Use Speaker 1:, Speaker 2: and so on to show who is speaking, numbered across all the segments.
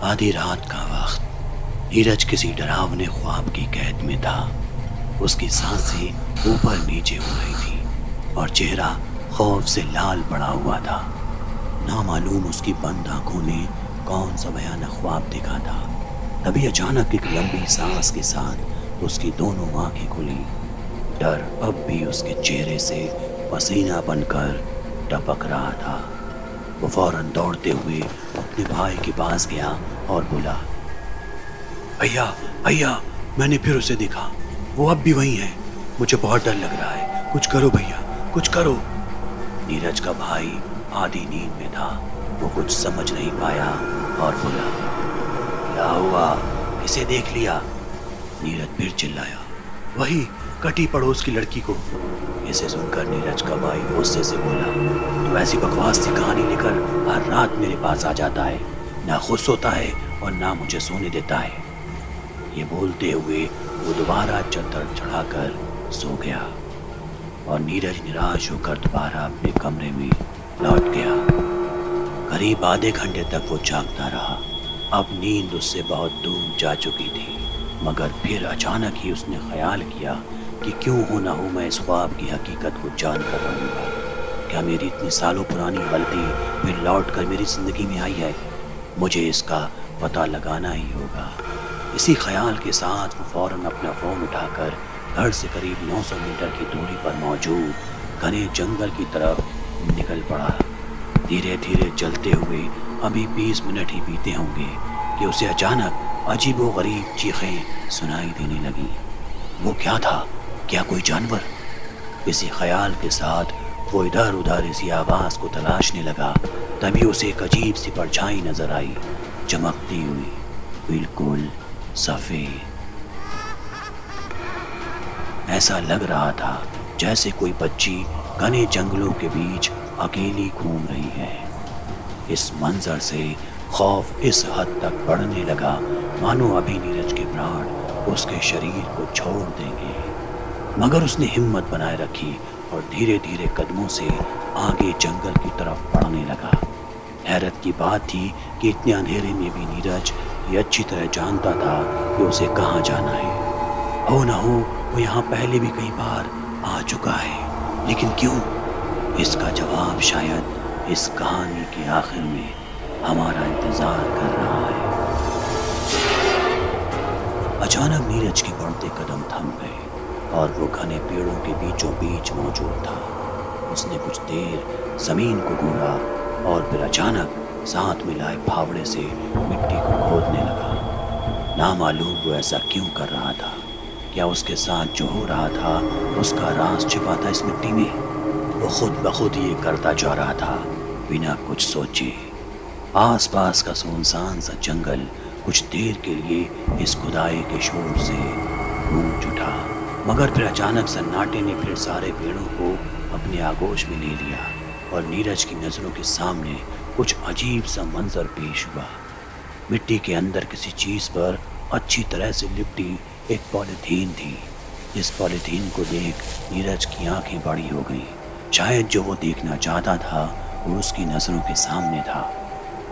Speaker 1: आधी रात का वक्त। नीरज किसी डरावने ख्वाब की कैद में था। उसकी सांसें ऊपर नीचे हो रही थी और चेहरा खौफ से लाल पड़ा हुआ था। नामालूम उसकी बंद आंखों ने कौन सा भयानक ख्वाब देखा था। तभी अचानक एक लंबी सांस के साथ उसकी दोनों आंखें खुली। डर अब भी उसके चेहरे से पसीना बनकर टपक रहा था। वो फौरन दौड़ते हुए अपने भाई के पास गया और बोला, भैया भैया, मैंने फिर उसे देखा। वो अब भी वहीं है। मुझे बहुत डर लग रहा है। कुछ करो भैया, कुछ करो। नीरज का भाई आधी नींद में था। वो कुछ समझ नहीं पाया और बोला, क्या हुआ? किसे देख लिया? नीरज फिर चिल्लाया, वही कटी पड़ोस की लड़की को। इसे सुनकर नीरज का भाई गुस्से से बोला, तो ऐसी बकवास सी कहानी लेकर हर रात मेरे पास आ जाता है, ना खुद सोता है और ना मुझे सोने देता है। ये बोलते हुए वो दोबारा चद्दर चढ़ाकर सो गया और नीरज निराश होकर दोबारा अपने कमरे में लौट गया। करीब आधे घंटे तक वो जागता रहा। अब नींद उससे बहुत दूर जा चुकी थी, मगर फिर अचानक ही उसने ख्याल किया कि क्यों हो ना हो मैं इस ख्वाब की हकीकत को जान कर रहूँगा। क्या मेरी इतनी सालों पुरानी गलती फिर लौट कर मेरी ज़िंदगी में आई है? मुझे इसका पता लगाना ही होगा। इसी ख्याल के साथ वो फौरन अपना फ़ोन उठाकर घर से करीब 900 मीटर की दूरी पर मौजूद घने जंगल की तरफ निकल पड़ा। धीरे धीरे चलते हुए अभी 20 मिनट ही बीते होंगे कि उसे अचानक अजीबोगरीब चीखें सुनाई देने लगी। वो क्या था? क्या कोई जानवर? इसी ख्याल के साथ वो इधर उधर इसी आवाज़ को तलाशने लगा। तभी उसे एक अजीब सी परछाई नजर आई, चमकती हुई, बिल्कुल सफ़ेद। ऐसा लग रहा था जैसे कोई बच्ची घने जंगलों के बीच अकेली घूम रही है। इस मंजर से खौफ इस हद तक बढ़ने लगा मानो अभी नीरज के प्राण उसके शरीर को छोड़ देंगे। मगर उसने हिम्मत बनाए रखी और धीरे धीरे कदमों से आगे जंगल की तरफ बढ़ने लगा। हैरत की बात थी कि इतने अंधेरे में भी नीरज ये अच्छी तरह जानता था कि उसे कहाँ जाना है। हो न हो वो यहाँ पहले भी कई बार आ चुका है, लेकिन क्यों? इसका जवाब शायद इस कहानी के आखिर में हमारा इंतजार कर रहा है। अचानक नीरज के बढ़ते कदम थम गए और वो घने पेड़ों के बीचों बीच मौजूद था। उसने कुछ देर जमीन को घूरा और फिर अचानक साथ में लाए फावड़े से मिट्टी को खोदने लगा। नामालूम वो ऐसा क्यों कर रहा था। क्या उसके साथ जो हो रहा था उसका राज छिपा था इस मिट्टी में? वो खुद ब खुद ये करता जा रहा था बिना कुछ सोचे। आसपास का सुनसान सा जंगल कुछ देर के लिए इस खुदाई के शोर से गूंज उठा, मगर फिर अचानक सन्नाटे ने फिर सारे पेड़ों को अपने आगोश में ले लिया और नीरज की नज़रों के सामने कुछ अजीब सा मंजर पेश हुआ। मिट्टी के अंदर किसी चीज़ पर अच्छी तरह से लिपटी एक पॉलीथीन थी। इस पॉलीथीन को देख नीरज की आंखें बड़ी हो गईं। शायद जो वो देखना चाहता था वो उसकी नज़रों के सामने था।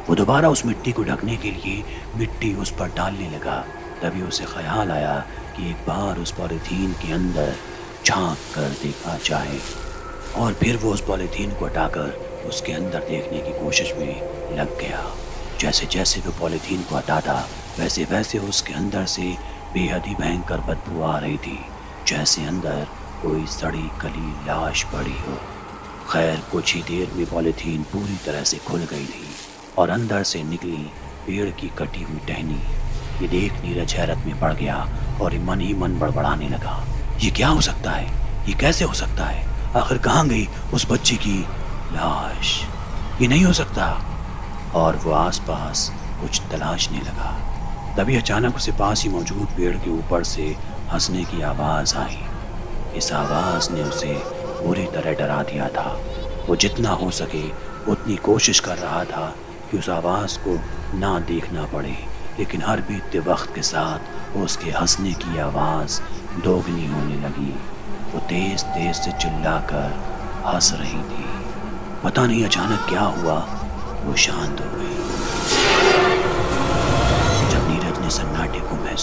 Speaker 1: वो दोबारा उस मिट्टी को ढकने के लिए मिट्टी उस पर डालने लगा। तभी उसे ख्याल आया कि एक बार उस पॉलीथीन के अंदर झांक कर देखा जाए, और फिर वो उस पॉलीथीन को हटाकर उसके अंदर देखने की कोशिश में लग गया। जैसे जैसे वो पॉलीथीन को हटाता वैसे वैसे उसके अंदर से बेहद ही भयंकर बदबू आ रही थी, जैसे अंदर कोई सड़ी गली लाश पड़ी हो। खैर कुछ ही देर में पॉलीथीन पूरी तरह से खुल गई थी और अंदर से निकली पेड़ की कटी हुई टहनी। ये देख नीरज हैरत में पड़ गया और मन ही मन बड़बड़ाने लगा। ये क्या हो सकता है? ये कैसे हो सकता है? आखिर कहाँ गई उस बच्ची की लाश? ये नहीं हो सकता। और वो आसपास कुछ तलाशने लगा। तभी अचानक उसे पास ही मौजूद पेड़ के ऊपर से हंसने की आवाज़ आई। इस आवाज़ ने उसे बुरी तरह डरा दिया था। वो जितना हो सके उतनी कोशिश कर रहा था कि उस आवाज़ को ना देखना पड़े, लेकिन हर बीतते वक्त के साथ उसके हंसने की आवाज़ दोगुनी होने लगी। वो तेज़ तेज़ से चिल्लाकर हंस रही थी। पता नहीं अचानक क्या हुआ, वो शांत हो गई।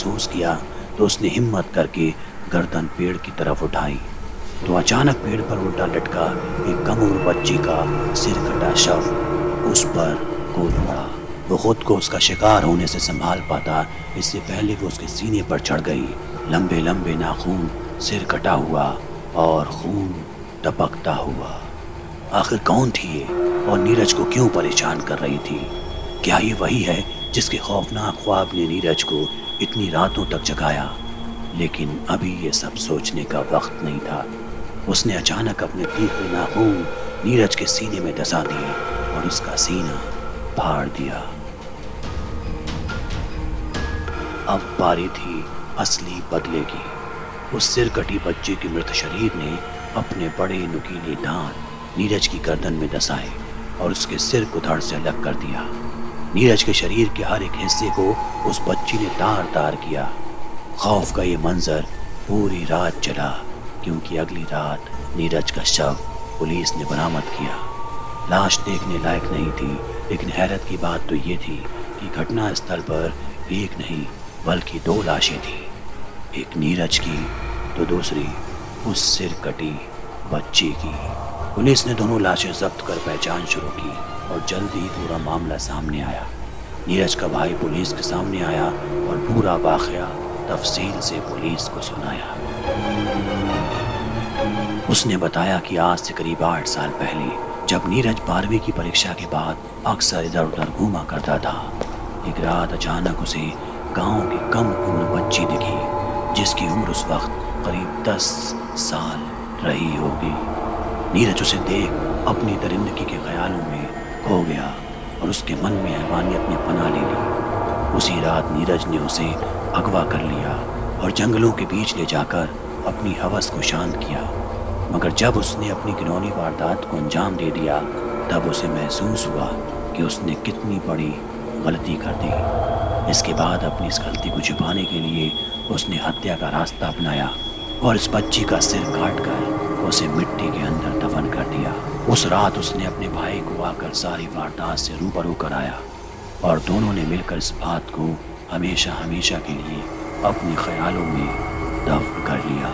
Speaker 1: महसूस किया तो उसने हिम्मत करके गर्दन पेड़ की तरफ उठाई तो अचानक पेड़ पर उल्टा लटका एक कम उम्र बच्ची का सिर कटा शव उस पर कूद पड़ा। वो खुद को उसका शिकार होने से संभाल पाता इससे पहले वो उसके सीने पर चढ़ गई। लंबे लंबे नाखून, सिर कटा हुआ और खून टपकता हुआ। आखिर कौन थी ये और नीरज को क्यों परेशान कर रही थी? क्या ये वही है जिसके खौफनाक ख्वाब ने नीरज को इतनी रातों तक जगाया? लेकिन अभी ये सब सोचने का वक्त नहीं था। उसने अचानक अपने तीखे नाखून नीरज के सीने में धंसा दिए और उसका सीना फाड़ दिया। अब बारी थी असली बदले की। उस सिर कटी बच्चे के मृत शरीर ने अपने बड़े नुकीले दांत नीरज की गर्दन में धंसाए और उसके सिर को धड़ से अलग कर दिया। नीरज के शरीर के हर एक हिस्से को उस बच्ची ने तार तार किया। खौफ का ये मंजर पूरी रात चला क्योंकि अगली रात नीरज का शव पुलिस ने बरामद किया। लाश देखने लायक नहीं थी, लेकिन हैरत की बात तो ये थी कि घटना स्थल पर एक नहीं बल्कि 2 लाशें थी। एक नीरज की तो दूसरी उस सिर कटी बच्ची की। पुलिस ने दोनों लाशें जब्त कर पहचान शुरू की और जल्द ही पूरा मामला सामने आया। नीरज का भाई पुलिस के सामने आया और पूरा वाकया तफसील से पुलिस को सुनाया। उसने बताया कि आज से करीब 8 साल पहले जब नीरज 12वीं की परीक्षा के बाद अक्सर इधर उधर घूमा करता था, एक रात अचानक उसे गांव की कम उम्र बच्ची दिखी जिसकी उम्र उस वक्त करीब 10 साल रही होगी। नीरज उसे देख अपनी दरिंदगी के ख्यालों में खो गया और उसके मन में हैवानियत ने पनाह ले ली। उसी रात नीरज ने उसे अगवा कर लिया और जंगलों के बीच ले जाकर अपनी हवस को शांत किया। मगर जब उसने अपनी घिनौनी वारदात को अंजाम दे दिया तब उसे महसूस हुआ कि उसने कितनी बड़ी गलती कर दी। इसके बाद अपनी इस गलती को छुपाने के लिए उसने हत्या का रास्ता अपनाया और इस बच्ची का सिर काटकर उसे मिट्टी के अंदर दफन कर दिया। उस रात उसने अपने भाई को आकर सारी वारदात से रूबरू कराया और दोनों ने मिलकर इस बात को हमेशा हमेशा के लिए अपने ख्यालों में दफन कर लिया।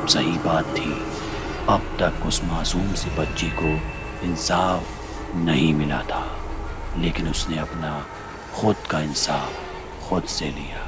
Speaker 1: सही बात थी, अब तक उस मासूम सी बच्ची को इंसाफ नहीं मिला था, लेकिन उसने अपना खुद का इंसाफ खुद से लिया।